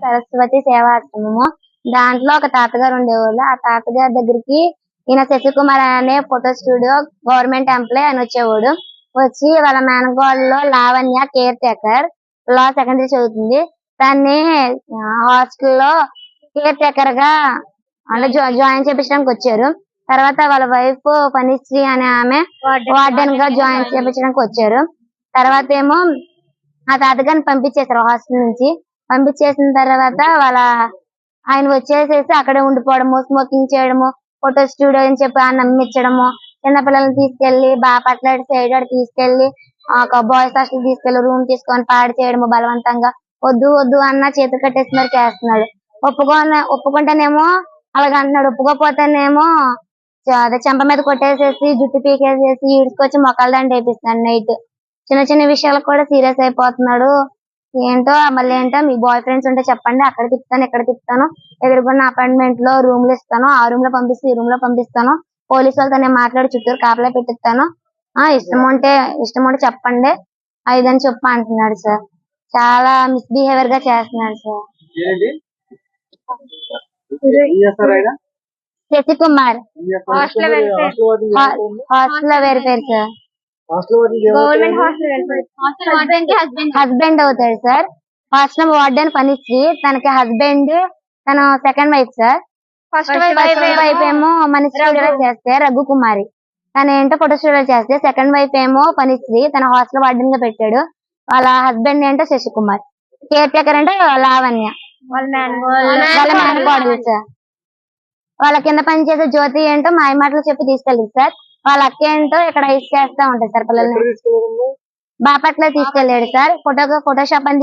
సరస్వతి సేవాశ్రమము. దాంట్లో ఒక తాతగారు ఉండేవాళ్ళు. ఆ తాతగారి దగ్గరికి ఈయన శశికుమార్ అనే ఫోటో స్టూడియో గవర్నమెంట్ ఎంప్లాయ్ ఆయన వచ్చేవాడు. వచ్చి వాళ్ళ మేనకోడలు లావణ్య కేర్ టేకర్ లా సెకండరీ చదువుతుంది. దాన్ని హాస్టల్లో కేర్ టేకర్ గా అంటే జాయిన్ చేపించడానికి వచ్చారు. తర్వాత వాళ్ళ వైఫ్ పనిశ్రీ అనే ఆమె వార్డెన్ గా జాయిన్ చేపించడానికి వచ్చారు. తర్వాత ఏమో ఆ తాతగారిని పంపించేశారు హాస్టల్ నుంచి. పంపించేసిన తర్వాత ఆయన వచ్చేసేసి అక్కడే ఉండిపోవడము, స్మోకింగ్ చేయడము, ఫోటో స్టూడియో అని చెప్పి నమ్మించడము, చిన్నపిల్లల్ని తీసుకెళ్లి బాపట్ల సైడ్ తీసుకెళ్లి ఒక బాయ్స్ హాస్టల్ తీసుకెళ్లి రూమ్ తీసుకొని పాడు చేయడము బలవంతంగా. వద్దు వద్దు అన్న చేతులు కట్టేసి మరి చేస్తున్నాడు. ఒప్పుకుంటేనేమో అలాగ అంటున్నాడు. ఒప్పుకోపోతేనేమో అదే చెంప మీద కొట్టేసేసి జుట్టు పీకేసేసి ఈడ్చుకొచ్చి మొక్కల దండ వేపిస్తున్నాడు నైట్. చిన్న చిన్న విషయాలకు కూడా సీరియస్ అయిపోతున్నాడు. ఏంటో మళ్ళీ ఏంటో మీ బాయ్ ఫ్రెండ్స్ ఉంటే చెప్పండి, అక్కడ తిప్పుతాను ఇక్కడ తిప్పుతాను, ఎదురుకున్న అపార్ట్మెంట్ లో రూమ్లు ఇస్తాను, ఆ రూమ్ లో పంపిస్తే ఈ రూమ్ లో పంపిస్తాను, పోలీసు వాళ్ళతో నేను మాట్లాడి చుట్టూరు కాపలా పెట్టిస్తాను, ఇష్టం ఉంటే చెప్పండి ఇదని చెప్పి అంటున్నాడు సార్. చాలా మిస్బిహేవియర్ గా చేస్తున్నాడు సార్. శశికుమార్ హాస్టల్ లో వెరిఫైర్ సార్. గవర్నమెంట్ హస్బెండ్ అవుతాడు సార్. హాస్టల్ వార్డెన్ పనిశ్రీ, తనకి హస్బెండ్ తన second wife sir. First wife ఏమో మన స్టూడియోలో చేస్తే రఘుకుమారి, తన ఏంటో ఫోటో స్టూడియో చేస్తే, సెకండ్ వైఫ్ ఏమో పనిశ్రీ తన హాస్టల్ వార్డెన్ గా పెట్టాడు. వాళ్ళ హస్బెండ్ ఏంటో శశికుమార్, కేర్ టేకర్ అంటే లావణ్య వాళ్ళ మేనకోడలు సార్. వాళ్ళ కింద పనిచేసే జ్యోతి ఏంటో మాయ మాటలు చెప్పి తీసుకెళ్ళింది సార్. వాళ్ళ అక్క ఏంటో ఇక్కడ ఐస్ చేస్తా ఉంటాయి సార్ పిల్లల్ని. బాపట్ల తీసుకెళ్లాడు సార్. ఫోటోషాప్ అని